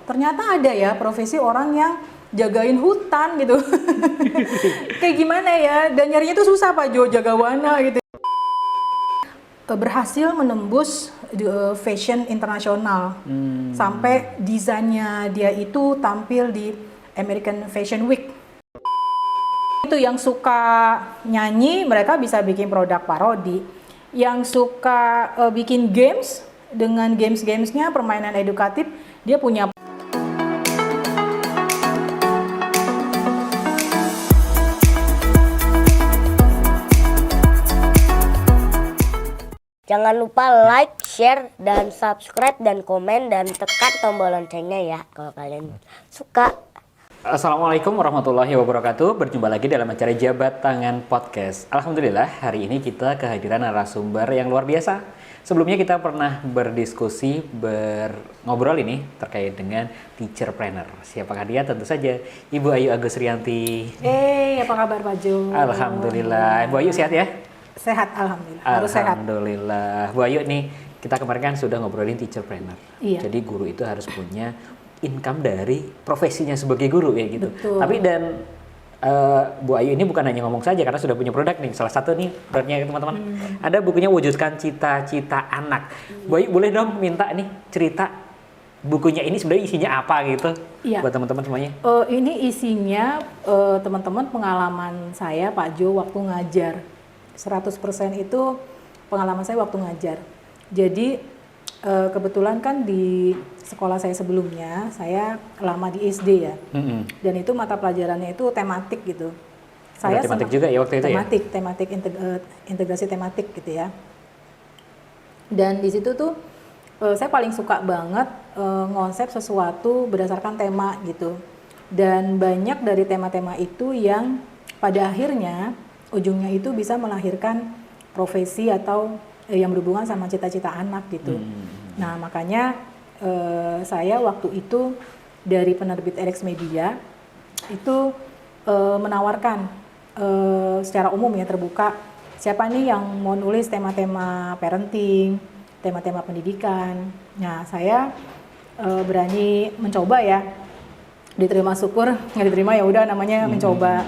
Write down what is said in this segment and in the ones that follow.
Ternyata ada ya profesi orang yang jagain hutan gitu. Kayak gimana ya? Dan nyarinya tuh susah Pak Jo, jaga warna gitu. Berhasil menembus fashion internasional. Sampai desainnya dia itu tampil di American Fashion Week. Itu yang suka nyanyi, mereka bisa bikin produk parodi. Yang suka bikin games, dengan games-gamesnya permainan edukatif, dia punya. Jangan lupa like, share, dan subscribe, dan komen, dan tekan tombol loncengnya ya kalau kalian suka. Assalamualaikum warahmatullahi wabarakatuh. Berjumpa lagi dalam acara Jabat Tangan Podcast. Alhamdulillah hari ini kita kehadiran narasumber yang luar biasa. Sebelumnya kita pernah berdiskusi, ngobrol ini terkait dengan teacherpreneur. Siapakah dia? Tentu saja Ibu Ayu Agus Rianti. Apa kabar Pak Jo? Alhamdulillah. Bu Ayu sehat ya? Sehat, alhamdulillah. Harus sehat. Alhamdulillah. Bu Ayu nih, kita kemarin kan sudah ngobrolin teacherpreneur. Iya. Jadi guru itu harus punya income dari profesinya sebagai guru ya gitu. Betul. Tapi Bu Ayu ini bukan hanya ngomong saja karena sudah punya produk nih. Salah satu nih produknya teman-teman. Ada bukunya Wujudkan Cita-Cita Anak. Bu Ayu boleh dong minta nih cerita bukunya ini sebenarnya isinya apa gitu. Iya. Buat teman-teman semuanya. Ini isinya teman-teman pengalaman saya Pak Jo waktu ngajar. 100% itu pengalaman saya waktu ngajar. Jadi kebetulan kan di sekolah saya sebelumnya, saya lama di SD ya. Dan itu mata pelajarannya itu tematik gitu. Saya tematik juga ya waktu itu tematik, integrasi tematik gitu ya. Dan di situ tuh saya paling suka banget ngonsep sesuatu berdasarkan tema gitu. Dan banyak dari tema-tema itu yang pada akhirnya ujungnya itu bisa melahirkan profesi atau yang berhubungan sama cita-cita anak gitu. Nah makanya saya waktu itu dari penerbit RX Media itu menawarkan secara umum ya terbuka siapa nih yang mau nulis tema-tema parenting, tema-tema pendidikan. Nah saya berani mencoba ya, diterima syukur, nggak diterima ya udah namanya mencoba.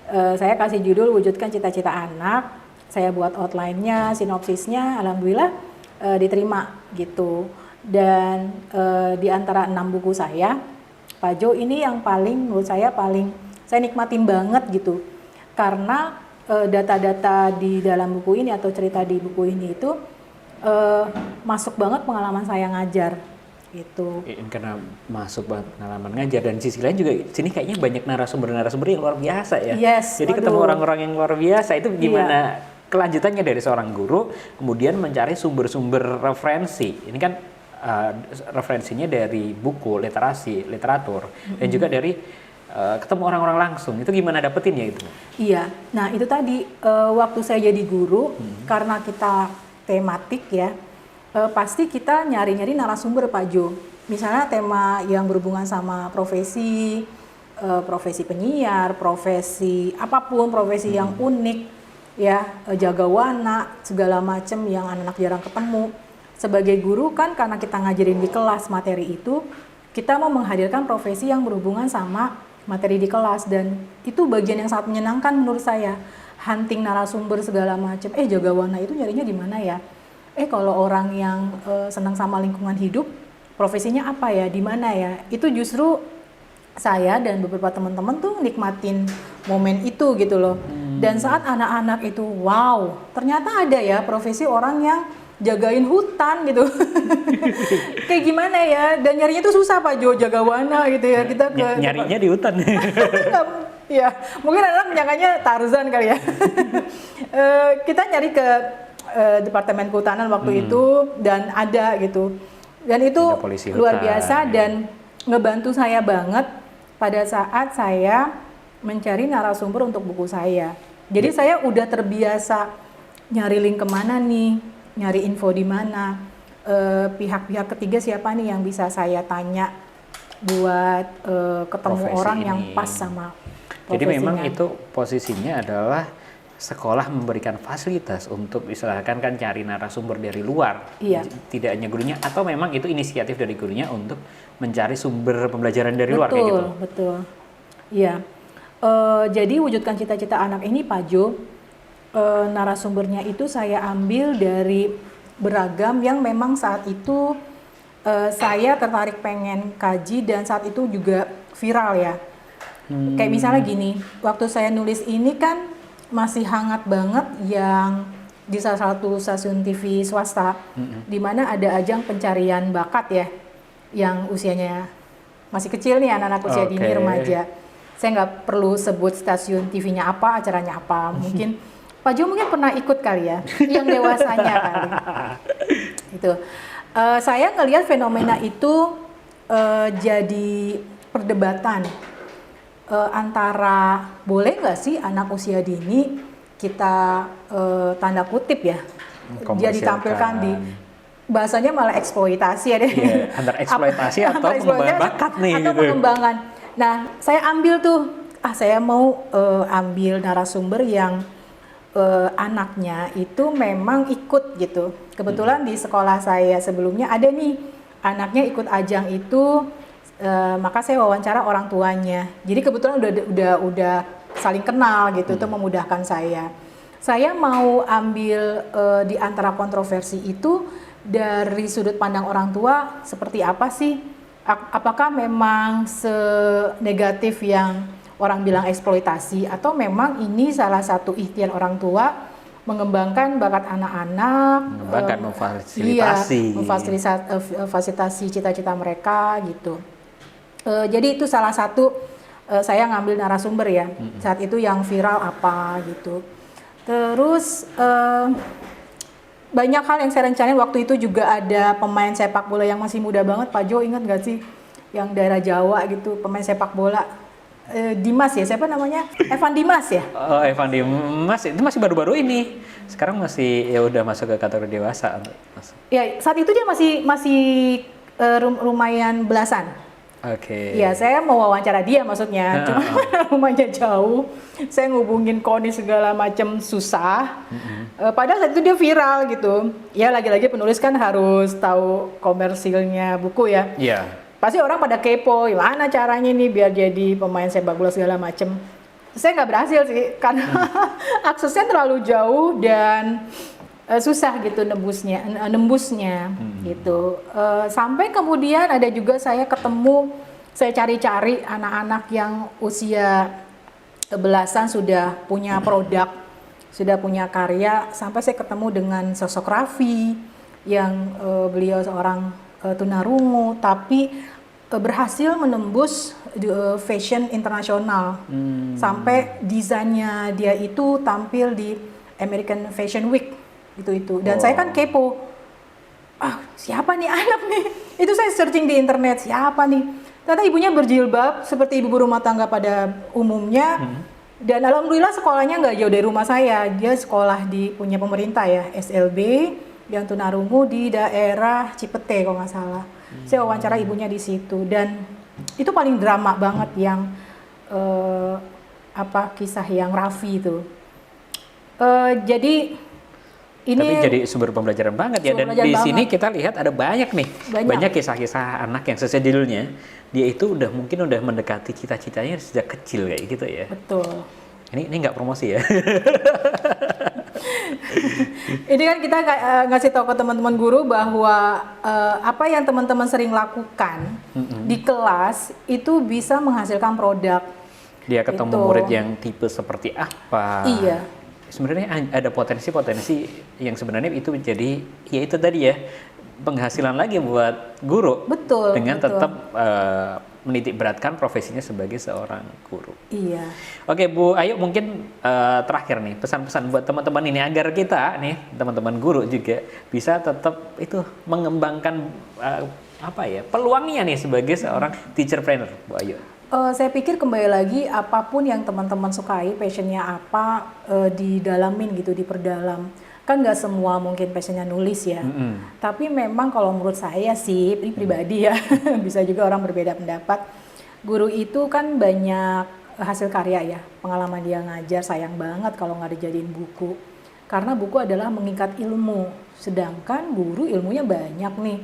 Saya kasih judul Wujudkan Cita-Cita Anak. Saya buat outline-nya, sinopsisnya, alhamdulillah diterima gitu. Dan di antara 6 buku saya, Pak Jo ini yang menurut saya saya nikmatin banget gitu. Karena data-data di dalam buku ini atau cerita di buku ini itu masuk banget pengalaman saya ngajar gitu. Karena masuk banget pengalaman ngajar, dan sisi lain juga sini kayaknya banyak narasumber yang luar biasa ya. Yes, jadi ketemu orang-orang yang luar biasa itu gimana kelanjutannya dari seorang guru kemudian mencari sumber-sumber referensi. Ini kan referensinya dari buku, literatur dan juga dari ketemu orang-orang langsung. Itu gimana dapetinnya itu? Iya. Nah, itu tadi waktu saya jadi guru karena kita tematik ya. Pasti kita nyari-nyari narasumber Pak Jo. Misalnya tema yang berhubungan sama profesi penyiar, profesi apapun, profesi yang unik, ya jaga warna, segala macam yang anak-anak jarang ketemu. Sebagai guru kan karena kita ngajarin di kelas materi itu, kita mau menghadirkan profesi yang berhubungan sama materi di kelas, dan itu bagian yang sangat menyenangkan menurut saya. Hunting narasumber segala macam. Jaga warna itu nyarinya di mana ya? Kalau orang yang senang sama lingkungan hidup, profesinya apa ya, di mana ya? Itu justru saya dan beberapa teman-teman tuh nikmatin momen itu gitu loh. Dan saat anak-anak itu, wow, ternyata ada ya profesi orang yang jagain hutan gitu. Kayak gimana ya? Dan nyarinya tuh susah Pak Jo, jaga warna gitu ya. Kita nyarinya di hutan. Ya, mungkin anak nyangkanya Tarzan kali ya. Kita nyari ke Departemen Kehutanan waktu itu, dan ada gitu, dan itu luar biasa dan ngebantu saya banget pada saat saya mencari narasumber untuk buku saya. Jadi saya udah terbiasa nyari link kemana nih, nyari info di mana, pihak-pihak ketiga siapa nih yang bisa saya tanya buat ketemu profesi orang ini yang pas sama profesinya. Jadi memang itu posisinya adalah sekolah memberikan fasilitas untuk misalkan kan cari narasumber dari luar, Iya. tidak hanya gurunya, atau memang itu inisiatif dari gurunya untuk mencari sumber pembelajaran dari luar kayak gitu? Betul. Iya. Jadi wujudkan cita-cita anak ini, Pak Jo, narasumbernya itu saya ambil dari beragam yang memang saat itu saya tertarik pengen kaji dan saat itu juga viral ya. Kayak misalnya gini, waktu saya nulis ini kan masih hangat banget yang di salah satu stasiun TV swasta, di mana ada ajang pencarian bakat ya, yang usianya masih kecil nih, anak-anak usia dini, Oke. remaja. Saya nggak perlu sebut stasiun TV-nya apa, acaranya apa. Mungkin Pak Jo mungkin pernah ikut kali ya, yang dewasanya kali. Gitu. Saya ngelihat fenomena itu jadi perdebatan antara boleh nggak sih anak usia dini kita tanda kutip ya, dia ditampilkan di bahasanya malah eksploitasi ya deh. Iya, antara eksploitasi atau Antara pengembangan eksploitasi bakat nih atau gitu. pengembangan. Nah, saya ambil tuh, saya mau ambil narasumber yang anaknya itu memang ikut gitu. Kebetulan di sekolah saya sebelumnya ada nih anaknya ikut ajang itu, maka saya wawancara orang tuanya. Jadi kebetulan udah saling kenal gitu, itu memudahkan saya. Saya mau ambil di antara kontroversi itu dari sudut pandang orang tua seperti apa sih? Apakah memang senegatif yang orang bilang eksploitasi, atau memang ini salah satu ikhtiar orang tua mengembangkan bakat anak-anak, Mengembangkan, memfasilitasi. memfasilitasi cita-cita mereka gitu. Jadi itu salah satu saya ngambil narasumber ya, saat itu yang viral apa gitu. Terus banyak hal yang saya rencanain waktu itu, juga ada pemain sepak bola yang masih muda banget, Pak Jo, ingat gak sih? Yang daerah Jawa gitu, pemain sepak bola. Dimas ya, siapa namanya? Evan Dimas ya? Oh, Evan Dimas itu masih baru-baru ini. Sekarang masih ya udah masuk ke kategori dewasa untuk masuk. Ya, saat itu dia masih lumayan belasan. Oke. Ya, saya mau wawancara dia maksudnya. Cuma rumahnya jauh. Saya ngubungin KONI segala macam susah. Padahal saat itu dia viral gitu. Ya, lagi-lagi penulis kan harus tahu komersilnya buku ya. Iya. Pasti orang pada kepo, gimana caranya nih biar jadi pemain sepak bola segala macem. Saya nggak berhasil sih, karena aksesnya terlalu jauh dan susah gitu nembusnya gitu. Sampai kemudian ada juga saya cari-cari anak-anak yang usia belasan sudah punya produk, sudah punya karya. Sampai saya ketemu dengan sosok Raffi yang beliau seorang tunarungu, tapi berhasil menembus fashion internasional. Sampai desainnya dia itu tampil di American Fashion Week itu. Dan saya kan kepo, siapa nih anak nih? Itu saya searching di internet, siapa nih? Ternyata ibunya berjilbab seperti ibu rumah tangga pada umumnya. Dan alhamdulillah sekolahnya nggak jauh dari rumah saya. Dia sekolah di punya pemerintah ya, SLB yang tunarungu di daerah Cipete kalau nggak salah. Saya wawancara ibunya di situ, dan itu paling drama banget yang kisah yang Raffi itu. Jadi ini tapi jadi sumber pembelajaran banget ya, dan di sini kita lihat ada banyak nih, banyak kisah-kisah anak yang sesuai judulnya, dia itu mungkin udah mendekati cita-citanya sejak kecil kayak gitu ya. Betul. Ini nggak promosi ya. Ini kan kita ngasih tahu ke teman-teman guru bahwa apa yang teman-teman sering lakukan di kelas itu bisa menghasilkan produk. Dia ketemu murid yang tipe seperti apa. Iya. Sebenarnya ada potensi-potensi yang sebenarnya itu jadi, ya itu tadi ya, penghasilan lagi buat guru. Betul. Dengan tetap menitik beratkan profesinya sebagai seorang guru. Iya. Oke Bu Ayu, mungkin terakhir nih pesan-pesan buat teman-teman ini agar kita nih, teman-teman guru juga bisa tetap itu mengembangkan peluangnya nih sebagai seorang teacherpreneur, Bu Ayu. Saya pikir kembali lagi, apapun yang teman-teman sukai, passionnya apa, didalamin gitu, diperdalam. Kan nggak semua mungkin passionnya nulis ya. Tapi memang kalau menurut saya sih, ini pribadi ya, bisa juga orang berbeda pendapat. Guru itu kan banyak hasil karya ya, pengalaman dia ngajar, sayang banget kalau nggak dijadiin buku. Karena buku adalah mengikat ilmu, sedangkan guru ilmunya banyak nih.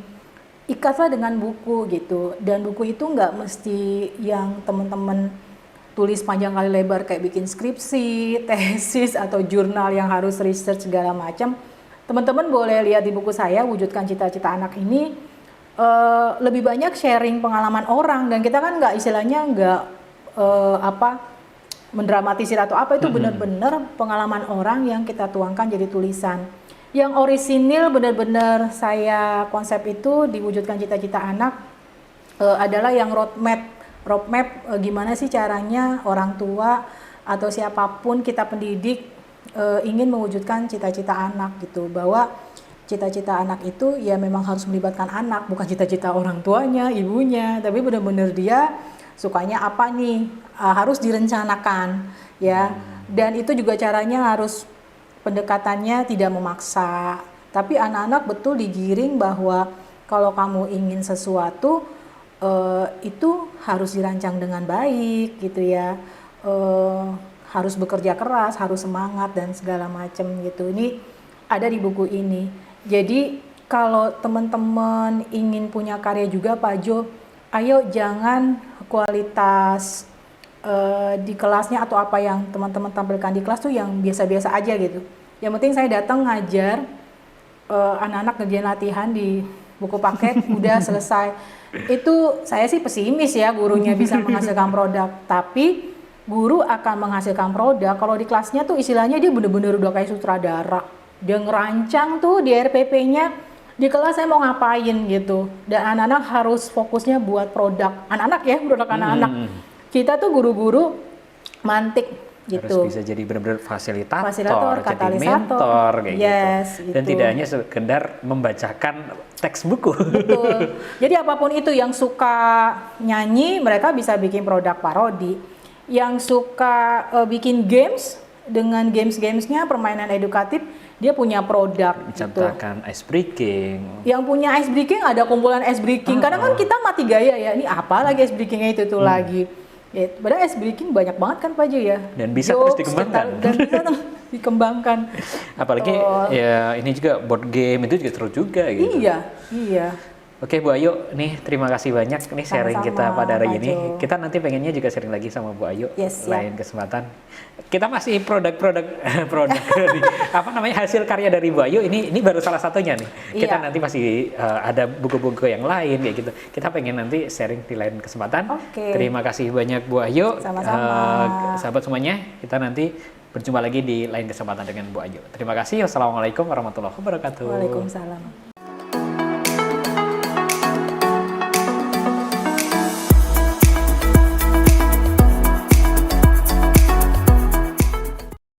Ikatlah dengan buku gitu, dan buku itu nggak mesti yang teman-teman tulis panjang kali lebar kayak bikin skripsi, tesis, atau jurnal yang harus research segala macam. Teman-teman boleh lihat di buku saya, Wujudkan Cita-Cita Anak ini, lebih banyak sharing pengalaman orang, dan kita kan nggak istilahnya nggak mendramatisir atau apa, itu benar-benar pengalaman orang yang kita tuangkan jadi tulisan. Yang orisinil benar-benar saya konsep itu diwujudkan cita-cita anak adalah yang roadmap gimana sih caranya orang tua atau siapapun kita pendidik ingin mewujudkan cita-cita anak gitu, bahwa cita-cita anak itu ya memang harus melibatkan anak, bukan cita-cita orang tuanya, ibunya, tapi benar-benar dia sukanya apa nih, harus direncanakan ya. Dan itu juga caranya harus pendekatannya tidak memaksa, tapi anak-anak betul digiring bahwa kalau kamu ingin sesuatu itu harus dirancang dengan baik gitu ya, harus bekerja keras, harus semangat dan segala macam gitu. Ini ada di buku ini. Jadi kalau teman-teman ingin punya karya juga Pak Jo, ayo jangan kualitas di kelasnya atau apa yang teman-teman tampilkan di kelas tuh yang biasa-biasa aja gitu. Yang penting saya datang ngajar, anak-anak ngerjain latihan di buku paket, udah selesai. Itu saya sih pesimis ya gurunya bisa menghasilkan produk, tapi guru akan menghasilkan produk kalau di kelasnya tuh istilahnya dia bener-bener udah kayak sutradara. Dia ngerancang tuh di RPP-nya, di kelas saya mau ngapain gitu. Dan anak-anak harus fokusnya buat produk anak-anak ya, produk anak-anak. Kita tuh guru-guru mantik gitu. Harus bisa jadi benar-benar fasilitator, jadi katalisator, mentor kayak gitu. Dan gitu. tidak hanya sekedar membacakan teks buku. Betul. Jadi apapun itu, yang suka nyanyi mereka bisa bikin produk parodi. Yang suka bikin games, dengan games-gamesnya permainan edukatif, dia punya produk Menciptakan gitu. ice breaking. Yang punya ice breaking ada kumpulan ice breaking. Kadang kan kita mati gaya ya, ini apa lagi ice breakingnya itu tuh lagi. Ya, padahal ice breaking banyak banget kan Pak Jo ya. Dan bisa terus dikembangkan. Dan bisa terus dikembangkan. Apalagi ya ini juga board game itu juga seru juga gitu. Iya. Oke Bu Ayu, nih terima kasih banyak nih sharing Sama-sama, kita pada hari Pak ini. Jo. Kita nanti pengennya juga sharing lagi sama Bu Ayu Yes, lain kesempatan. Kita masih produk dari apa namanya hasil karya dari Bu Ayu ini baru salah satunya nih. Kita nanti masih ada buku-buku yang lain kayak gitu. Kita pengen nanti sharing di lain kesempatan. Oke. Terima kasih banyak Bu Ayu. Sama-sama. Sahabat semuanya, kita nanti berjumpa lagi di lain kesempatan dengan Bu Ayu. Terima kasih. Wassalamualaikum warahmatullahi wabarakatuh. Waalaikumsalam.